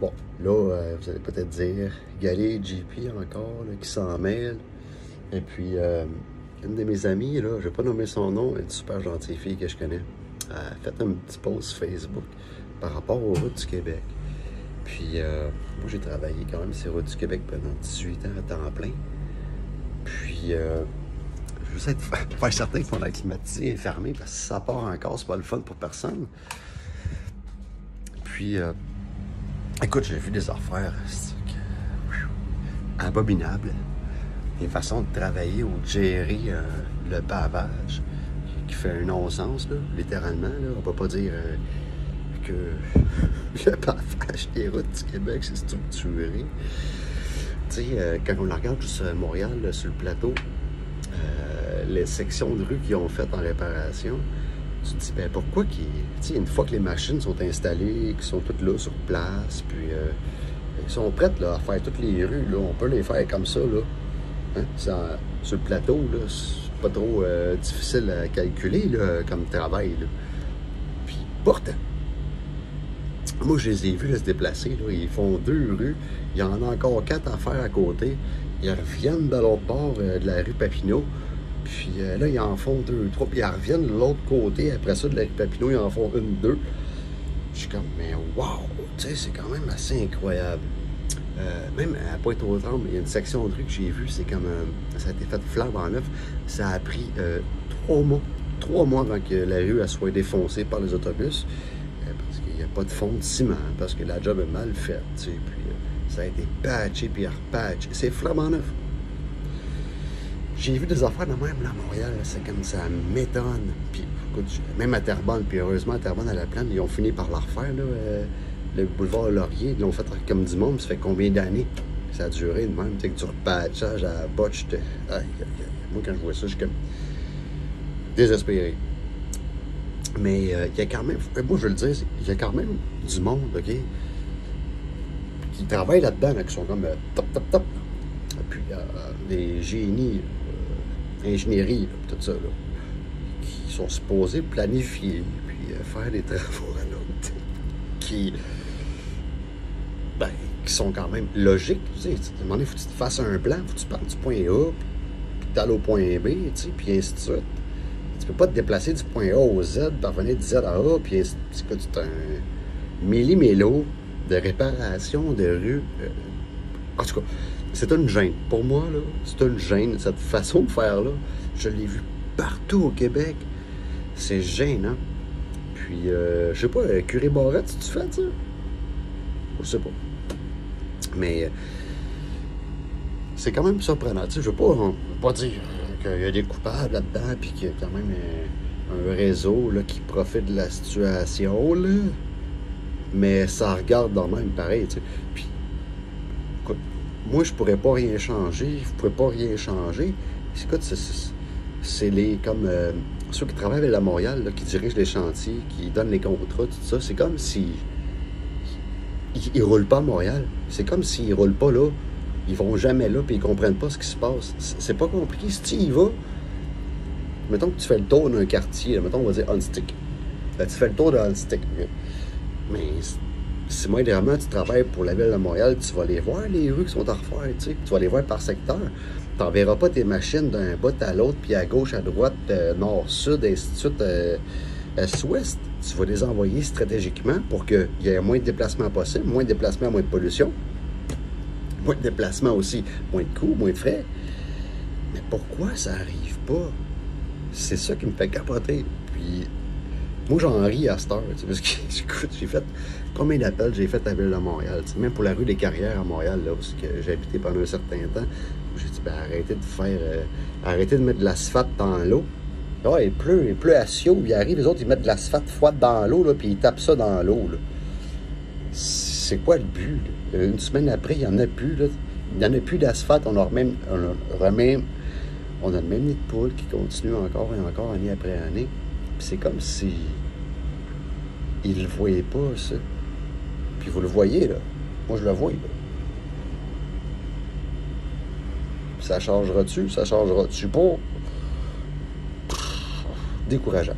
Bon, là, vous allez peut-être dire, Galé, JP encore, là, qui s'en mêle. Et puis, une de mes amies, là, je vais pas nommer son nom, une super gentille fille que je connais, a fait un petit post Facebook par rapport aux routes du Québec. Puis, moi, j'ai travaillé quand même sur les routes du Québec pendant 18 ans à temps plein. Puis, je veux faire certain que mon air climatisé est fermé parce que si ça part encore, c'est pas le fun pour personne. Puis, écoute, j'ai vu des affaires abominables. Des façons de travailler ou de gérer le pavage qui fait un non-sens, là, littéralement. Là. On peut pas dire que le pavage des routes du Québec, c'est structuré. Tu sais, quand on la regarde juste à Montréal, là, sur le plateau, les sections de rue qu'ils ont faites en réparation, tu te dis, ben pourquoi qu'ils... Tu sais, une fois que les machines sont installées, qu'ils sont toutes là sur place, puis ils sont prêtes là, à faire toutes les rues, là, on peut les faire comme ça, là. Hein? Sur le plateau, là, c'est pas trop difficile à calculer là, comme travail. Là. Puis pourtant, moi je les ai vus là, se déplacer. Là. Ils font 2 rues, il y en a encore 4 à faire à côté. Ils reviennent de l'autre bord de la rue Papineau. Puis là, ils en font 2, 3. Puis ils reviennent de l'autre côté. Après ça, de la rue Papineau, ils en font 1, 2. Je suis comme, mais wow! Tu sais, c'est quand même assez incroyable. Même à Pointe-aux-Trembles, il y a une section de rue que j'ai vue, c'est comme ça a été fait flambant neuf. Ça a pris 3 mois avant que la rue elle soit défoncée par les autobus, parce qu'il n'y a pas de fond de ciment, parce que la job est mal faite, tu sais, puis ça a été patché puis repatché. C'est flambant neuf. J'ai vu des affaires de même là à Montréal, c'est comme ça m'étonne. Puis écoute, même à Terrebonne, puis heureusement à Terrebonne à la Plaine, ils ont fini par la refaire là. Le boulevard Laurier, ils l'ont fait comme du monde, ça fait combien d'années que ça a duré de même, tu sais, que du repatchage à la botche. Moi, quand je vois ça, je suis comme désespéré. Mais il y a quand même, moi je veux le dire, il y a quand même du monde, OK, qui travaille là-dedans, là, qui sont comme top. Puis des génies, ingénierie, là, tout ça, là, qui sont supposés planifier, puis faire des travaux à l'autre, qui sont quand même logiques. Tu sais, à un moment donné, il faut que tu te fasses un plan, il faut que tu partes du point A, puis tu ailles au point B, tu sais, puis ainsi de suite. Tu peux pas te déplacer du point A au Z, puis revenir du Z à A, puis ainsi de suite. C'est un millimélo de réparation de rue. En tout cas, c'est une gêne. Pour moi, là, c'est une gêne. Cette façon de faire-là, je l'ai vu partout au Québec. C'est gênant. Puis, je sais pas, Curé Barrette, tu fais ça? Je sais pas. Mais c'est quand même surprenant. Tu sais, je veux pas dire qu'il y a des coupables là-dedans, puis qu'il y a quand même un réseau là, qui profite de la situation, là. Mais ça regarde dans le même pareil, tu sais. Puis, écoute, moi, je pourrais pas rien changer, vous pouvez pas rien changer. Écoute, c'est les, comme ceux qui travaillent à Montréal, là, qui dirigent les chantiers, qui donnent les contrats, tout ça, c'est comme si ils roulent pas à Montréal. C'est comme s'ils roulent pas là. Ils vont jamais là, puis ils comprennent pas ce qui se passe. C'est pas compliqué. Si tu y vas, mettons que tu fais le tour d'un quartier, là, mettons on va dire Hunstick. Là, tu fais le tour de Hunstick. Mais si moi, idéalement, tu travailles pour la ville de Montréal, tu vas aller voir les rues qui sont à refaire, tu sais. Tu vas les voir par secteur. Tu n'enverras pas tes machines d'un bout à l'autre, puis à gauche, à droite, nord-sud, ainsi de suite, est-ouest. Tu vas les envoyer stratégiquement pour qu'il y ait moins de déplacements possible, moins de déplacements, moins de pollution, moins de déplacements aussi, moins de coûts, moins de frais. Mais pourquoi ça n'arrive pas? C'est ça qui me fait capoter. Puis, moi, j'en ris à cette heure, parce que, écoute, j'ai fait combien d'appels j'ai fait à la ville de Montréal, même pour la rue des Carrières à Montréal, là, où j'ai habité pendant un certain temps, j'ai dit, ben, arrêtez de mettre de l'asphalte dans l'eau. Là, il pleut à Sio, ils arrivent, les autres, ils mettent de l'asphalte froide dans l'eau, là, puis ils tapent ça dans l'eau, là. C'est quoi le but, là? Une semaine après, il n'y en a plus, là. Il n'y en a plus d'asphalte, on a le même nid de poule qui continue encore et encore, année après année. Puis c'est comme si ils ne le voyaient pas, ça. Puis vous le voyez, là. Moi, je le vois, là. Ça changera-tu? Ça changera-tu pas? Décourageant.